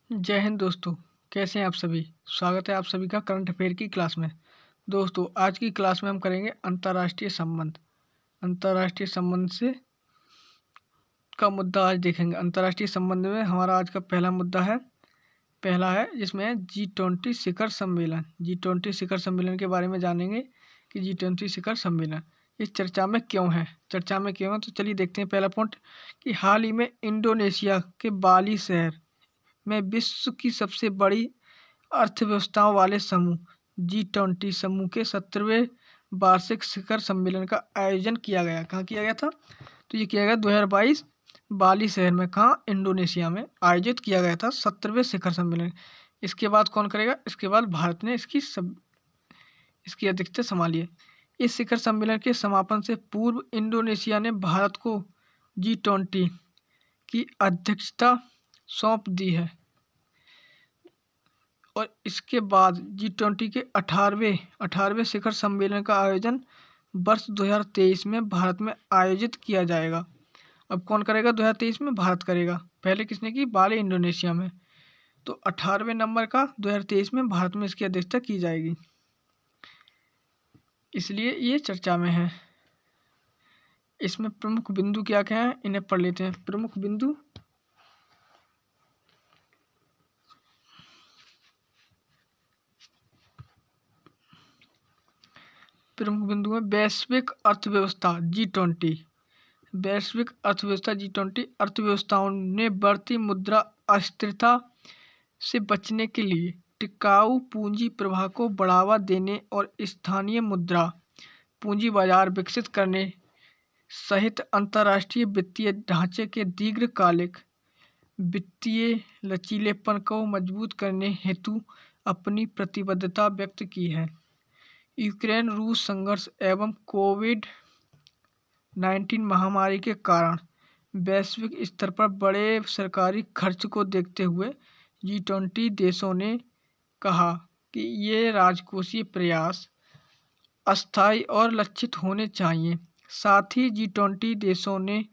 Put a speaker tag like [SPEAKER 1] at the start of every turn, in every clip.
[SPEAKER 1] जय हिंद दोस्तों। कैसे हैं आप सभी। स्वागत है आप सभी का करंट अफेयर की क्लास में। दोस्तों आज की क्लास में हम करेंगे अंतर्राष्ट्रीय संबंध। अंतर्राष्ट्रीय संबंध से का मुद्दा आज देखेंगे। अंतर्राष्ट्रीय संबंध में हमारा आज का पहला है जिसमें है G20 शिखर सम्मेलन। G20 शिखर सम्मेलन के बारे में जानेंगे कि G20 शिखर सम्मेलन इस चर्चा में क्यों है। तो चलिए देखते हैं पहला पॉइंट कि हाल ही में इंडोनेशिया के बाली शहर में विश्व की सबसे बड़ी अर्थव्यवस्थाओं वाले समूह G20 समूह के 17वें वार्षिक शिखर सम्मेलन का आयोजन किया गया। कहाँ किया गया था? तो ये किया गया 2022 बाली शहर में। कहाँ? इंडोनेशिया में आयोजित किया गया था 17वें शिखर सम्मेलन। इसके बाद कौन करेगा? इसके बाद भारत ने इसकी अध्यक्षता संभाली है। इस शिखर सम्मेलन के समापन से पूर्व इंडोनेशिया ने भारत को G20 की अध्यक्षता सौंप दी है और इसके बाद G20 के 18वें शिखर सम्मेलन का आयोजन वर्ष 2023 में भारत में आयोजित किया जाएगा। अब कौन करेगा? 2023 में भारत करेगा। पहले किसने की? बाली इंडोनेशिया में। तो 18वें नंबर का 2023 में भारत में इसकी अध्यक्षता की जाएगी, इसलिए ये चर्चा में है। इसमें प्रमुख बिंदु क्या क्या हैं इन्हें पढ़ लेते हैं। प्रमुख बिंदु है वैश्विक अर्थव्यवस्था G20। वैश्विक अर्थव्यवस्था G20 अर्थव्यवस्थाओं ने बढ़ती मुद्रा अस्थिरता से बचने के लिए टिकाऊ पूंजी प्रवाह को बढ़ावा देने और स्थानीय मुद्रा पूंजी बाजार विकसित करने सहित अंतर्राष्ट्रीय वित्तीय ढांचे के दीर्घकालिक वित्तीय लचीलेपन को मजबूत करने हेतु अपनी प्रतिबद्धता व्यक्त की है। यूक्रेन रूस संघर्ष एवं कोविड-19 महामारी के कारण वैश्विक स्तर पर बड़े सरकारी खर्च को देखते हुए G20 देशों ने कहा कि ये राजकोषीय प्रयास अस्थायी और लक्षित होने चाहिए। साथ ही G20 देशों ने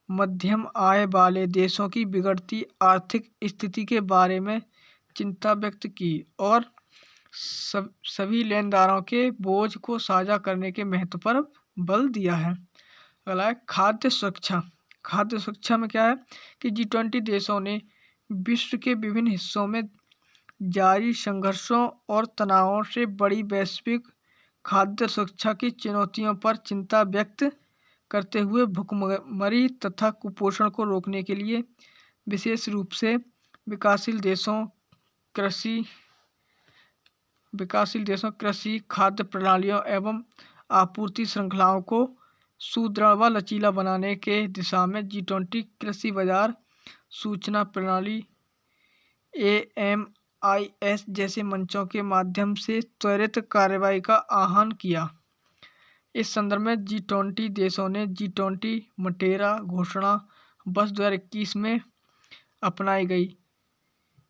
[SPEAKER 1] मध्यम आय वाले देशों की बिगड़ती आर्थिक स्थिति के बारे में चिंता व्यक्त की और सभी लेनदारों के बोझ को साझा करने के महत्व पर बल दिया है। अगला है खाद्य सुरक्षा। खाद्य सुरक्षा में क्या है कि G20 देशों ने विश्व के विभिन्न हिस्सों में जारी संघर्षों और तनावों से बड़ी वैश्विक खाद्य सुरक्षा की चुनौतियों पर चिंता व्यक्त करते हुए भुखमरी तथा कुपोषण को रोकने के लिए विशेष रूप से विकासशील देशों कृषि खाद्य प्रणालियों एवं आपूर्ति श्रृंखलाओं को सुदृढ़ व लचीला बनाने के दिशा में G20 कृषि बाजार सूचना प्रणाली AMIS जैसे मंचों के माध्यम से त्वरित कार्रवाई का आह्वान किया। इस संदर्भ में G20 देशों ने G20 मटेरा घोषणा वर्ष 2021 में अपनाई गई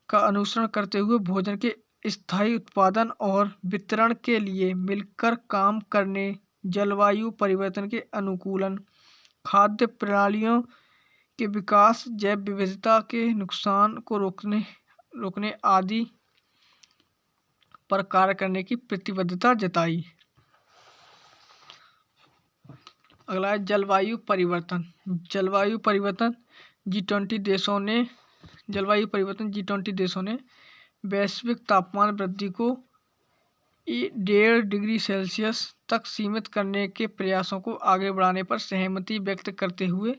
[SPEAKER 1] का अनुसरण करते हुए भोजन के स्थायी उत्पादन और वितरण के लिए मिलकर काम करने, जलवायु परिवर्तन के अनुकूलन, खाद्य प्रणालियों के विकास, जैव विविधता के नुकसान को रोकने आदि पर कार्य करने की प्रतिबद्धता जताई। अगला है जलवायु परिवर्तन। G20 देशों ने वैश्विक तापमान वृद्धि को 1.5 डिग्री सेल्सियस तक सीमित करने के प्रयासों को आगे बढ़ाने पर सहमति व्यक्त करते हुए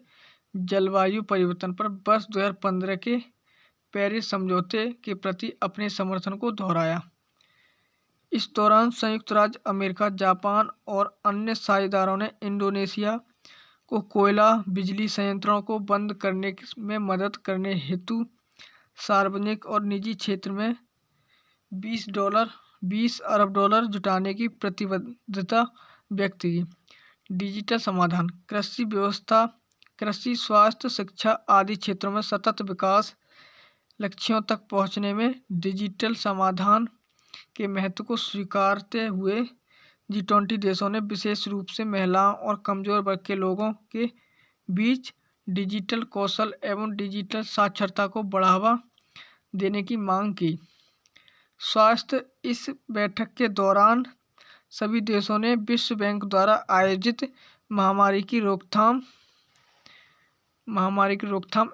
[SPEAKER 1] जलवायु परिवर्तन पर वर्ष 2015 के पेरिस समझौते के प्रति अपने समर्थन को दोहराया। इस दौरान संयुक्त राज्य अमेरिका, जापान और अन्य साझेदारों ने इंडोनेशिया को कोयला बिजली संयंत्रों को बंद करने में मदद करने हेतु सार्वजनिक और निजी क्षेत्र में $20 अरब जुटाने की प्रतिबद्धता व्यक्त की। डिजिटल समाधान। कृषि व्यवस्था, कृषि, स्वास्थ्य, शिक्षा आदि क्षेत्रों में सतत विकास लक्ष्यों तक पहुंचने में डिजिटल समाधान के महत्व को स्वीकारते हुए G20 देशों ने विशेष रूप से महिलाओं और कमजोर वर्ग के लोगों के बीच डिजिटल कौशल एवं डिजिटल साक्षरता को बढ़ावा देने की मांग की। स्वास्थ्य इस बैठक के दौरान सभी देशों ने विश्व बैंक द्वारा आयोजित महामारी की रोकथाम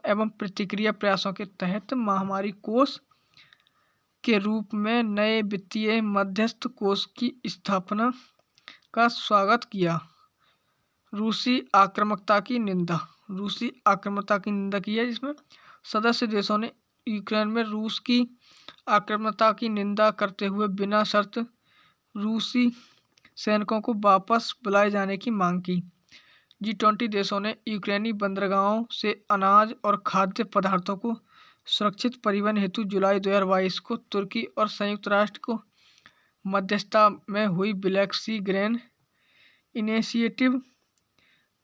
[SPEAKER 1] एवं प्रतिक्रिया प्रयासों के तहत महामारी कोष के रूप में नए वित्तीय मध्यस्थ कोष की स्थापना का स्वागत किया। रूसी आक्रामकता की निंदा की है, जिसमें सदस्य देशों ने यूक्रेन में रूस की आक्रामकता की निंदा करते हुए बिना शर्त रूसी सैनिकों को वापस बुलाए जाने की मांग की। G20 देशों ने यूक्रेनी बंदरगाहों से अनाज और खाद्य पदार्थों को सुरक्षित परिवहन हेतु जुलाई 2022 को तुर्की और संयुक्त राष्ट्र को मध्यस्थता में हुई ब्लैक सी ग्रेन इनिशिएटिव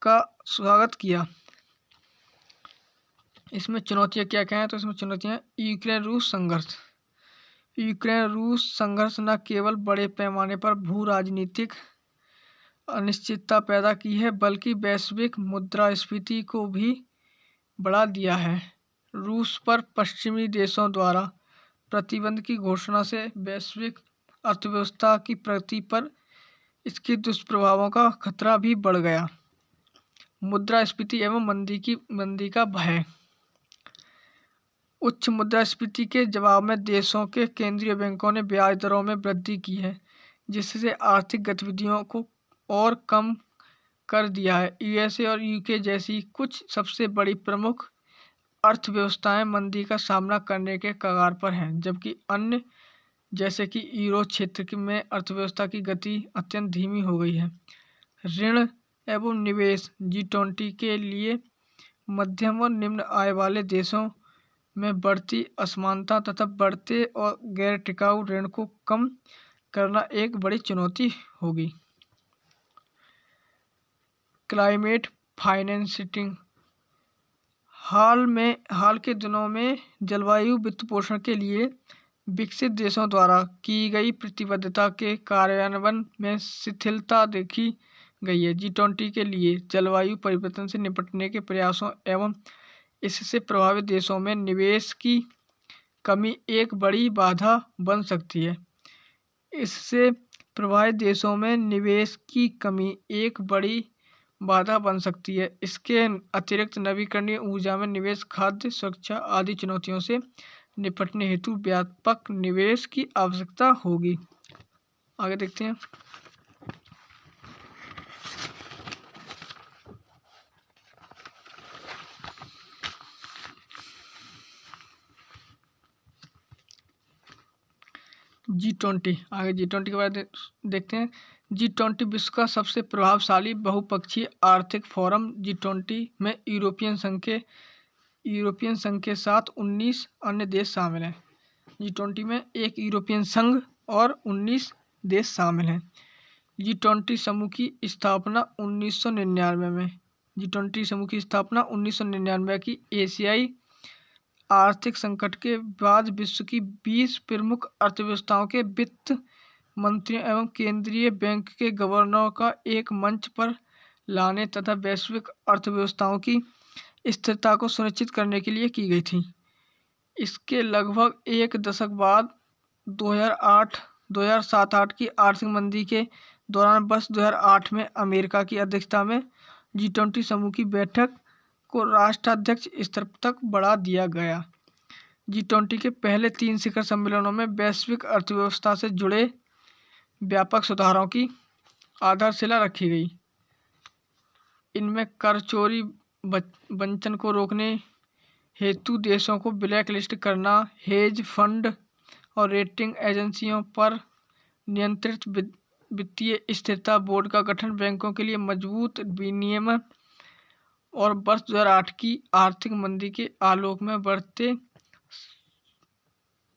[SPEAKER 1] का स्वागत किया। इसमें चुनौतियां क्या क्या हैं? तो इसमें चुनौतियां यूक्रेन रूस संघर्ष न केवल बड़े पैमाने पर भू राजनीतिक अनिश्चितता पैदा की है, बल्कि वैश्विक मुद्रास्फीति को भी बढ़ा दिया है। रूस पर पश्चिमी देशों द्वारा प्रतिबंध की घोषणा से वैश्विक अर्थव्यवस्था की प्रगति पर इसके दुष्प्रभावों का खतरा भी बढ़ गया। मुद्रास्फीति एवं मंदी का भय। उच्च मुद्रास्फीति के जवाब में देशों के केंद्रीय बैंकों ने ब्याज दरों में वृद्धि की है, जिससे आर्थिक गतिविधियों को और कम कर दिया है। यूएसए और यूके जैसी कुछ सबसे बड़ी प्रमुख अर्थव्यवस्थाएं मंदी का सामना करने के कगार पर हैं, जबकि अन्य जैसे कि यूरो क्षेत्र में अर्थव्यवस्था की गति अत्यंत धीमी हो गई है। ऋण एवं निवेश। G20 के लिए मध्यम और निम्न आय वाले देशों में बढ़ती असमानता तथा बढ़ते और गैर टिकाऊ ऋण को कम करना एक बड़ी चुनौती होगी। Climate financing. हाल के दिनों में जलवायु वित्तपोषण के लिए विकसित देशों द्वारा की गई प्रतिबद्धता के कार्यान्वयन में शिथिलता देखी गई है। G20 के लिए जलवायु परिवर्तन से निपटने के प्रयासों एवं इससे प्रभावित देशों में निवेश की कमी एक बड़ी बाधा बन सकती है। इससे प्रभावित देशों में निवेश की कमी एक बड़ी बाधा बन सकती है। इसके अतिरिक्त नवीकरणीय ऊर्जा में निवेश, खाद्य सुरक्षा आदि चुनौतियों से निपटने हेतु व्यापक निवेश की आवश्यकता होगी। आगे देखते हैं। G20। आगे G20 के बारे में देखते हैं। G20 विश्व का सबसे प्रभावशाली बहुपक्षीय आर्थिक फोरम। G20 में यूरोपियन संघ के साथ 19 अन्य देश शामिल हैं। G20 में एक यूरोपियन संघ और 19 देश शामिल हैं। G20 समूह की स्थापना 1999 में। G20 समूह की स्थापना 1999 की एशियाई आर्थिक संकट के बाद विश्व की 20 प्रमुख अर्थव्यवस्थाओं के वित्त मंत्रियों एवं केंद्रीय बैंक के गवर्नरों का एक मंच पर लाने तथा वैश्विक अर्थव्यवस्थाओं की स्थिरता को सुनिश्चित करने के लिए की गई थी। इसके लगभग एक दशक बाद 2007-8 की आर्थिक मंदी के दौरान वर्ष 2008 में अमेरिका की अध्यक्षता में G20 समूह की बैठक को राष्ट्राध्यक्ष स्तर तक बढ़ा दिया गया। G20 के पहले 3 शिखर सम्मेलनों में वैश्विक अर्थव्यवस्था से जुड़े व्यापक सुधारों की आधारशिला रखी गई। इनमें कर चोरी वंचन को रोकने हेतु देशों को ब्लैक लिस्ट करना, हेज फंड और रेटिंग एजेंसियों पर नियंत्रित वित्तीय स्थिरता बोर्ड का गठन, बैंकों के लिए मजबूत विनियमन और वर्ष 2008 की आर्थिक मंदी के आलोक में बढ़ते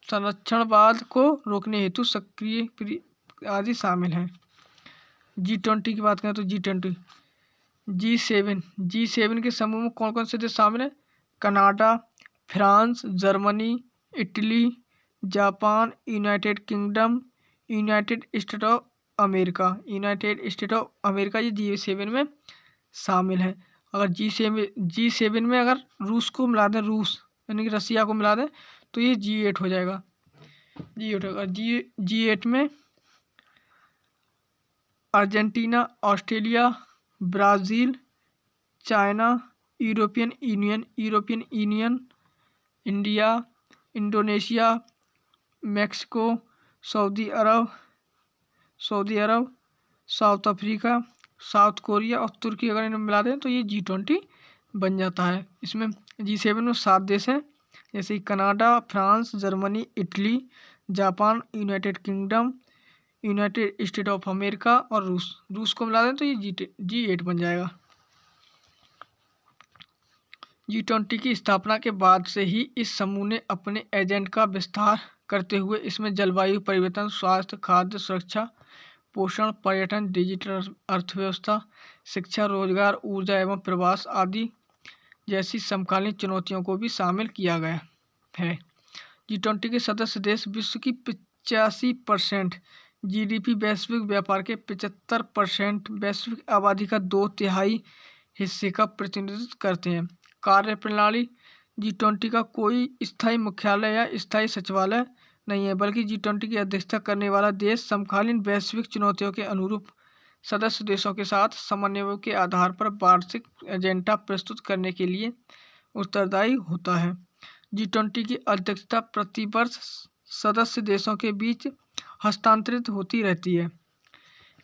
[SPEAKER 1] संरक्षणवाद को रोकने हेतु सक्रिय आदि शामिल हैं। G20 की बात करें तो G7 के समूह में कौन कौन से देश शामिल हैं? Canada, France, Germany, Italy, Japan, United kingdom, United state of America ये G7 में शामिल है। अगर G7 में अगर रूस को मिला दें, रूस यानी कि रसिया को मिला दें, तो ये G8 हो जाएगा। G8 होगा। G8 में Argentina, Australia, Brazil, China, European Union, India, Indonesia, Mexico, Saudi Arab, South Africa, South Korea और तुर्की अगर इन्हें मिला दें तो ये G20 बन जाता है। इसमें G7 में 7 देश हैं, जैसे Canada, France, Germany, Italy, Japan, United kingdom, United state of America और रूस को मिला दें तो ये G8 बन जाएगा। G20 की स्थापना के बाद से ही इस समूह ने अपने एजेंट का विस्तार करते हुए इसमें जलवायु परिवर्तन, स्वास्थ्य, खाद्य सुरक्षा, पोषण, पर्यटन, डिजिटल अर्थव्यवस्था, शिक्षा, रोजगार, ऊर्जा एवं प्रवास आदि जैसी समकालीन चुनौतियोयों को भी शामिल किया गया है। G20 के सदस्य देश विश्व की 85% GDP, वैश्विक व्यापार के 75%, वैश्विक आबादी का 2/3 हिस्से का प्रतिनिधित्व करते हैं। कार्य प्रणाली: G20 का कोई स्थायी मुख्यालय या स्थायी सचिवालय नहीं है, बल्कि G20 की अध्यक्षता करने वाला देश समकालीन वैश्विक चुनौतियों के अनुरूप सदस्य देशों के साथ समन्वय के आधार पर वार्षिक एजेंडा प्रस्तुत करने के लिए उत्तरदायी होता है। G20 की अध्यक्षता प्रतिवर्ष सदस्य देशों के बीच हस्तांतरित होती रहती है।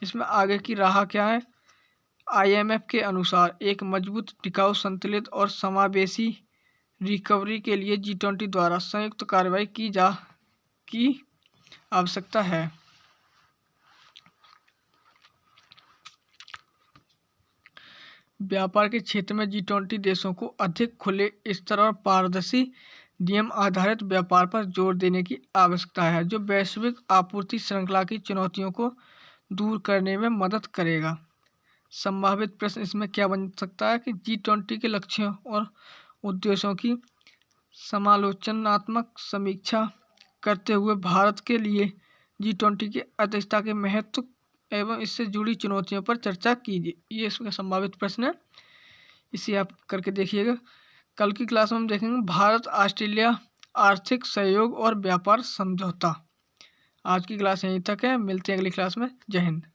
[SPEAKER 1] इसमें आगे की राह क्या है? IMF के अनुसार एक मजबूत, टिकाऊ, संतुलित और समावेशी रिकवरी के लिए G20 द्वारा संयुक्त कार्रवाई की आवश्यकता है। व्यापार के क्षेत्र में G20 देशों को अधिक खुले स्तर और पारदर्शी नियम आधारित व्यापार पर जोर देने की आवश्यकता है, जो वैश्विक आपूर्ति श्रृंखला की चुनौतियों को दूर करने में मदद करेगा। संभावित प्रश्न इसमें क्या बन सकता है कि G20 के लक्ष्यों और उद्देश्यों की समालोचनात्मक समीक्षा करते हुए भारत के लिए G20 की अध्यक्षता के महत्व एवं इससे जुड़ी चुनौतियों पर चर्चा कीजिए। ये इसका संभावित प्रश्न है, इसे आप करके देखिएगा। कल की क्लास में हम देखेंगे भारत ऑस्ट्रेलिया आर्थिक सहयोग और व्यापार समझौता। आज की क्लास यहीं तक है, मिलते हैं अगली क्लास में। जय हिंद।